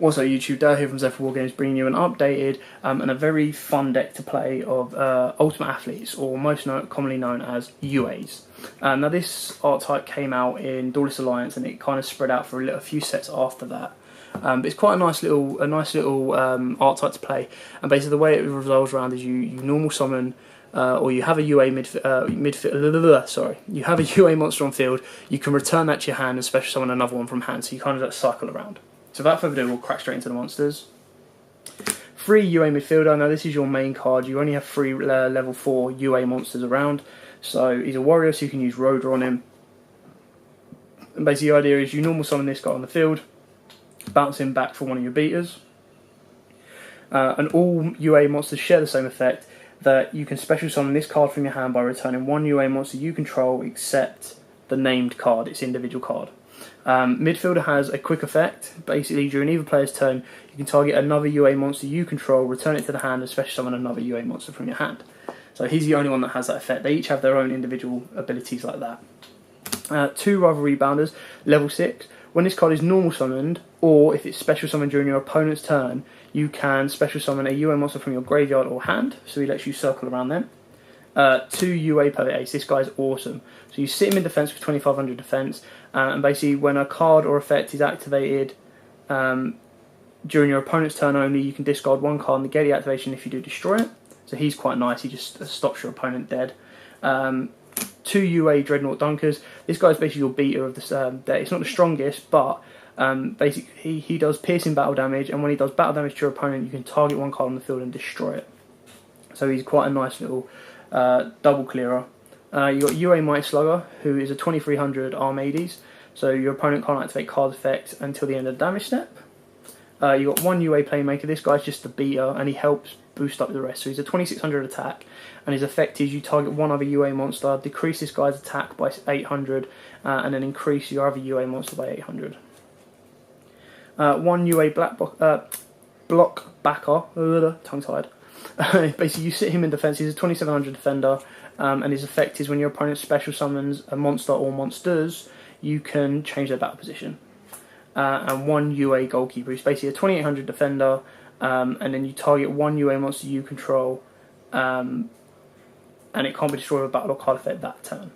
Also, YouTube, Dale here from Zephyr Wargames, bringing you an updated and a very fun deck to play of Ultimate Athletes, or commonly known as UAs. Now, this art type came out in Duelist Alliance, and it kind of spread out for a few sets after that. But it's quite a nice little art type to play. And basically, the way it revolves around is you normal summon. Or you have a UA you have a UA monster on field. You can return that to your hand and special summon another one from hand. So you kind of just cycle around. So without further ado, we'll crack straight into the monsters. 3 UA midfielder. Now this is your main card. You only have 3 level 4 UA monsters around. So he's a warrior, so you can use Roder on him. And basically the idea is you normal summon this guy on the field, bounce him back for one of your beaters. And all UA monsters share the same effect, that you can special summon this card from your hand by returning 1 UA monster you control except the named card, its individual card. Midfielder has a quick effect. Basically, during either player's turn, you can target another UA monster you control, return it to the hand, and special summon another UA monster from your hand. So he's the only one that has that effect. They each have their own individual abilities like that. 2 rival rebounders, level 6. When this card is normal summoned, or if it's special summoned during your opponent's turn, you can special summon a UA monster from your graveyard or hand, so he lets you circle around them. 2 UA per ace. This guy's awesome. So you sit him in defense with 2500 defense, and basically when a card or effect is activated during your opponent's turn only, you can discard 1 card and negate the activation if you do destroy it. So he's quite nice. He just stops your opponent dead. 2 UA Dreadnought Dunkers. This guy's basically your beater of this deck. It's not the strongest, but basically he does piercing battle damage, and when he does battle damage to your opponent, you can target 1 card on the field and destroy it. So he's quite a nice little double clearer. You've got UA Mighty Slugger, who is a 2300 Armades, so your opponent can't activate card effects until the end of the damage step. You've got 1 UA Playmaker. This guy's just the beater, and he helps boost up the rest. So he's a 2600 attack, and his effect is you target 1 other UA monster, decrease this guy's attack by 800, and then increase your other UA monster by 800. 1 UA Block Backer, tongue-tied. Basically, you sit him in defense. He's a 2700 defender, and his effect is when your opponent special summons a monster or monsters, you can change their battle position. And 1 UA Goalkeeper. He's basically a 2800 defender, and then you target 1 UA monster you control, and it can't be destroyed with a battle or card effect that turn.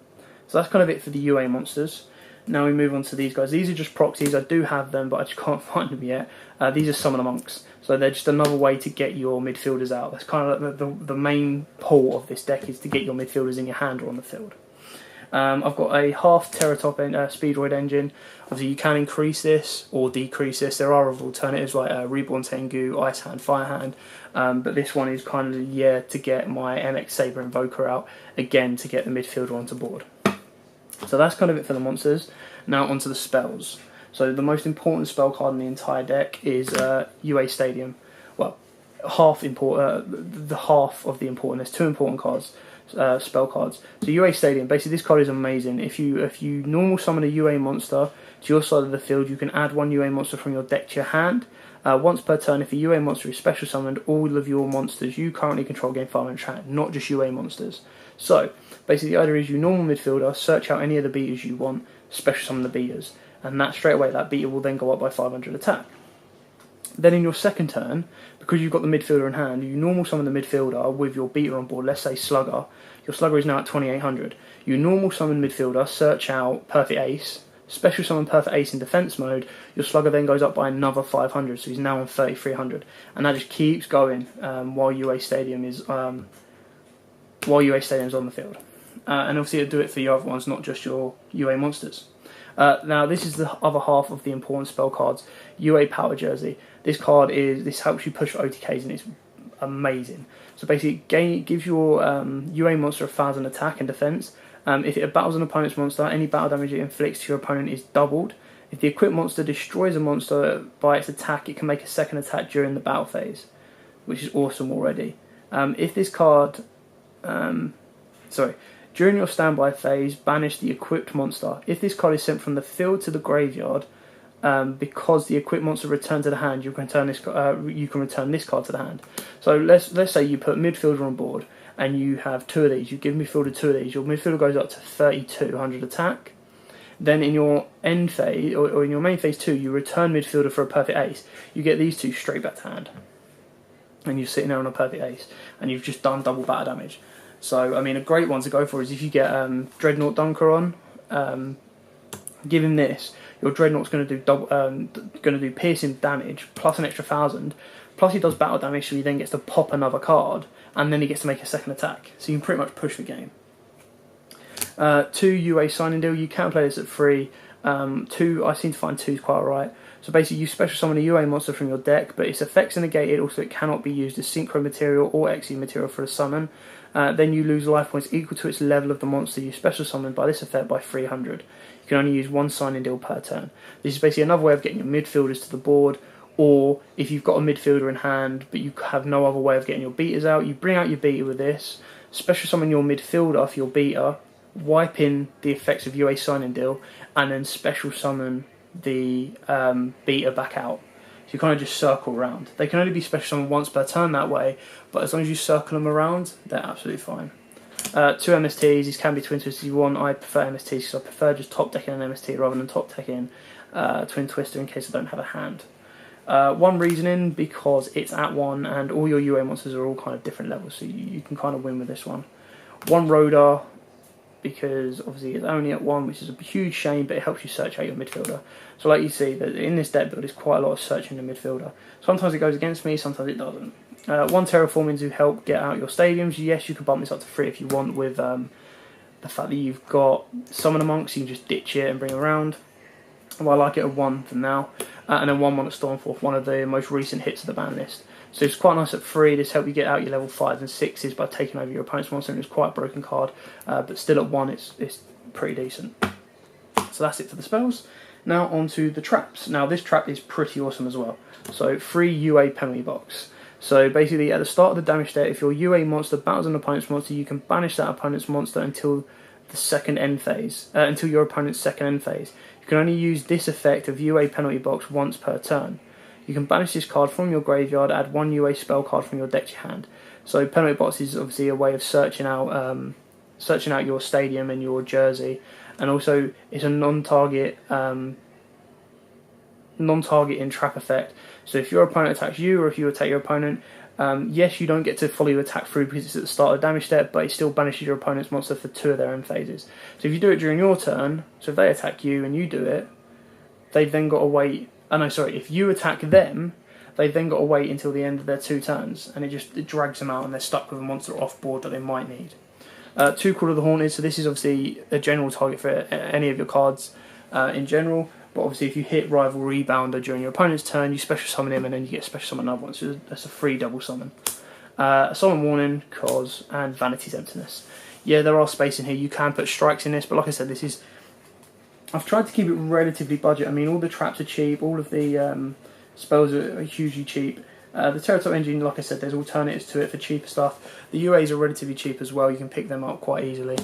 So that's kind of it for the UA monsters. Now we move on to these guys. These are just proxies. I do have them, but I just can't find them yet. These are Summon Monks. So they're just another way to get your midfielders out. That's kind of like the main pull of this deck, is to get your midfielders in your hand or on the field. I've got a half Teratop Speedroid engine. Obviously you can increase this or decrease this. There are other alternatives like Reborn Tengu, Ice Hand, Fire Hand. But this one is kind of to get my MX Saber Invoker out, again to get the midfielder onto board. So that's kind of it for the monsters. Now onto the spells. So the most important spell card in the entire deck is UA Stadium. Well, the half of the important. There's 2 important cards, spell cards. So UA Stadium. Basically, this card is amazing. If you normal summon a UA monster to your side of the field, you can add 1 UA monster from your deck to your hand. Once per turn, if a UA monster is special summoned, all of your monsters you currently control gain 500 hand, not just UA monsters. So basically, the idea is you normal midfielder, search out any of the beaters you want, special summon the beaters, and that straight away, that beater will then go up by 500 attack. Then in your second turn, because you've got the midfielder in hand, you normal summon the midfielder with your beater on board, let's say Slugger. Your Slugger is now at 2800. You normal summon midfielder, search out Perfect Ace, special summon Perfect Ace in defense mode. Your Slugger then goes up by another 500, so he's now on 3300. And that just keeps going while UA Stadium is on the field. And obviously it'll do it for your other ones, not just your UA monsters. Now this is the other half of the important spell cards. UA Power Jersey. This card helps you push for OTKs, and it's amazing. So basically it gives your UA monster 1000 attack and defense. If it battles an opponent's monster, any battle damage it inflicts to your opponent is doubled. If the equipped monster destroys a monster by its attack, it can make a second attack during the battle phase, which is awesome already. If this card during your standby phase, banish the equipped monster. If this card is sent from the field to the graveyard, because the equipped monster returned to the hand, you can return this card to the hand. So let's say you put midfielder on board, and you have 2 of these. You give midfielder 2 of these. Your midfielder goes up to 3200 attack. Then in your end phase, or in your main phase 2, you return midfielder for a perfect ace. You get these 2 straight back to hand. And you're sitting there on a perfect ace. And you've just done double batter damage. So, I mean, a great one to go for is if you get Dreadnought Dunker on, give him this. Your Dreadnought's going to do piercing damage, plus an extra 1,000. Plus he does battle damage, so he then gets to pop another card. And then he gets to make a second attack. So you can pretty much push the game. 2 UA signing deal. You can play this at 3. 2, I seem to find 2 is quite alright. So basically you special summon a UA monster from your deck, but its effects are negated, also it cannot be used as synchro material or XE material for a summon. Then you lose life points equal to its level of the monster you special summoned by this effect by 300. You can only use 1 signing deal per turn. This is basically another way of getting your midfielders to the board, or if you've got a midfielder in hand but you have no other way of getting your beaters out, you bring out your beater with this, special summon your midfielder for your beater, wipe in the effects of UA signing deal, and then special summon the beater back out. So you kind of just circle around. They can only be special summoned once per turn that way, but as long as you circle them around, they're absolutely fine. 2 MSTs, these can be twin twisters if you want. I prefer MSTs because I prefer just top decking an MST rather than top decking twin twister in case I don't have a hand. 1 reasoning, because it's at 1 and all your UA monsters are all kind of different levels, so you can kind of win with this one. 1 Rodar, because obviously it's only at 1, which is a huge shame, but it helps you search out your midfielder. So like you see, that in this deck build there's quite a lot of searching the midfielder. Sometimes it goes against me, sometimes it doesn't. 1 Terraforming to help get out your stadiums. Yes, you can bump this up to 3 if you want, with the fact that you've got Summon a Monk, so you can just ditch it and bring it around. Well, I like it at 1 for now. And then 1 at Stormforth, one of the most recent hits of the ban list. So it's quite nice at 3. This helps you get out your level 5s and 6s by taking over your opponent's monster, and it's quite a broken card. But still at 1, it's pretty decent. So that's it for the spells. Now on to the traps. Now this trap is pretty awesome as well. So 3 UA penalty box. So basically at the start of the damage step, if your UA monster battles an opponent's monster, you can banish that opponent's monster until the second end phase, until your opponent's second end phase. You can only use this effect of UA penalty box once per turn. You can banish this card from your graveyard, add 1 UA spell card from your deck to your hand. So penalty box is obviously a way of searching out your stadium and your jersey, and also it's a non-target in trap effect. So if your opponent attacks you, or if you attack your opponent, yes, you don't get to follow your attack through because it's at the start of the damage step, but it still banishes your opponent's monster for 2 of their end phases. So if you do it during your turn, so if they attack you and you do it, they've then got to wait. Oh no, sorry, if you attack them, they've then got to wait until the end of their 2 turns, and it drags them out and they're stuck with a monster off board that they might need. 2 Call of the Haunted, so this is obviously a general target for any of your cards in general, but obviously if you hit Rival Rebounder during your opponent's turn, you special summon him and then you get special summon another one, so that's a free double summon. Solemn Warning, Cause, and Vanity's Emptiness. Yeah, there are space in here, you can put strikes in this, but like I said, this is... I've tried to keep it relatively budget. I mean, all the traps are cheap, all of the spells are hugely cheap. The Terratop engine, like I said, there's alternatives to it for cheaper stuff. The UAs are relatively cheap as well, you can pick them up quite easily.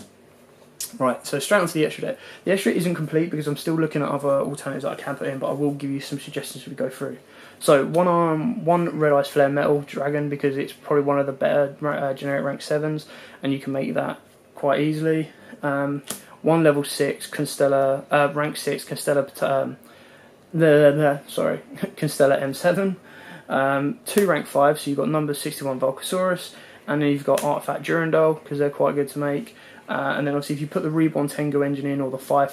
Right, so straight onto the extra deck. The extra isn't complete because I'm still looking at other alternatives that I can put in, but I will give you some suggestions as we go through. So, 1 Red Eyes Flare Metal Dragon, because it's probably one of the better generic rank 7s, and you can make that quite easily. 1 level 6 Constella, rank 6 Constella, Constella M7. 2 rank 5, so you've got number 61 Volcasaurus, and then you've got Artifact Durandal, because they're quite good to make. And then obviously if you put the Reborn Tengu engine in, or the Fire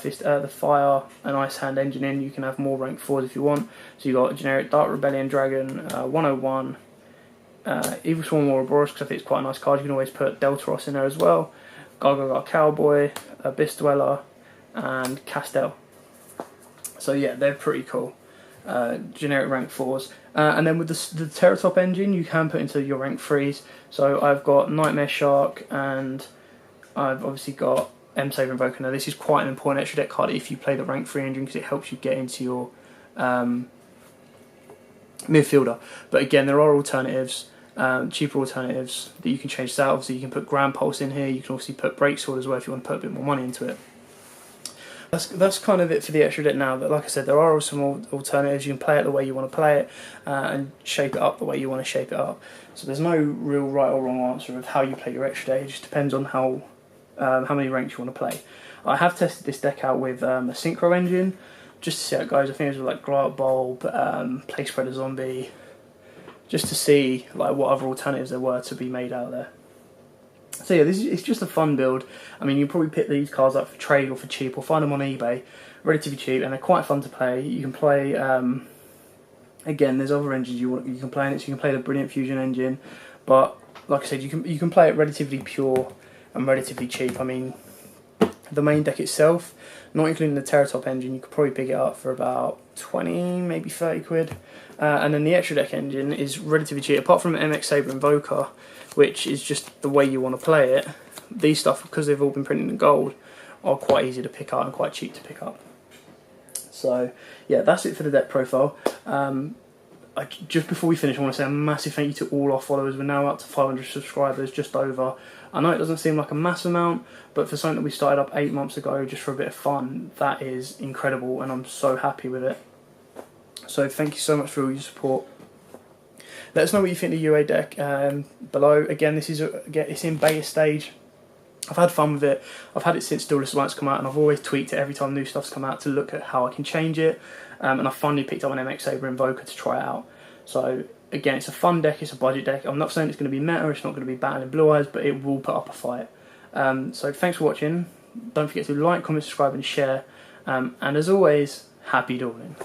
and Ice Hand engine in, you can have more rank 4s if you want. So you've got a generic Dark Rebellion Dragon, 101, Evil Swarm Ouroboros, because I think it's quite a nice card. You can always put Deltaros in there as well. Gargoyle Cowboy, Abyss Dweller, and Castel. So yeah, they're pretty cool. Generic rank 4s. And then with the Terratop engine, you can put into your rank 3s. So I've got Nightmare Shark, and I've obviously got M-Saver Invoker. Now this is quite an important extra deck card if you play the rank 3 engine, because it helps you get into your midfielder. But again, there are alternatives. Cheaper alternatives that you can change this out. Obviously you can put Grand Pulse in here, you can obviously put Break Sword as well if you want to put a bit more money into it. That's kind of it for the extra deck now. But like I said, there are some alternatives. You can play it the way you want to play it, and shape it up the way you want to shape it up. So there's no real right or wrong answer of how you play your extra deck. It just depends on how many ranks you want to play. I have tested this deck out with a synchro engine, just to see how it goes. I think it was like Glow Up Bulb, Play Spreader Zombie, just to see like what other alternatives there were to be made out there. So yeah, it's just a fun build. I mean, you probably pick these cards up for trade or for cheap, or find them on eBay, relatively cheap, and they're quite fun to play. You can play, again, there's other engines you can play in it. So you can play the Brilliant Fusion engine, but like I said, you can play it relatively pure and relatively cheap. I mean, the main deck itself, not including the Terratop engine, you could probably pick it up for about 20, maybe 30 quid. And then the extra deck engine is relatively cheap, apart from MX Saber Invoker, which is just the way you want to play it. These stuff, because they've all been printed in gold, are quite easy to pick up and quite cheap to pick up. So yeah, that's it for the deck profile. Just before we finish, I want to say a massive thank you to all our followers. We're now up to 500 subscribers, just over. I know it doesn't seem like a massive amount, but for something that we started up 8 months ago just for a bit of fun, that is incredible, and I'm so happy with it. So thank you so much for all your support. Let us know what you think of the UA deck below. Again, it's in beta stage. I've had fun with it. I've had it since Duelist Alliance come out, and I've always tweaked it every time new stuff's come out to look at how I can change it. And I finally picked up an MX Saber Invoker to try it out. So again, it's a fun deck, it's a budget deck. I'm not saying it's going to be meta, it's not going to be battling Blue Eyes, but it will put up a fight. So thanks for watching. Don't forget to like, comment, subscribe and share. And as always, happy dueling.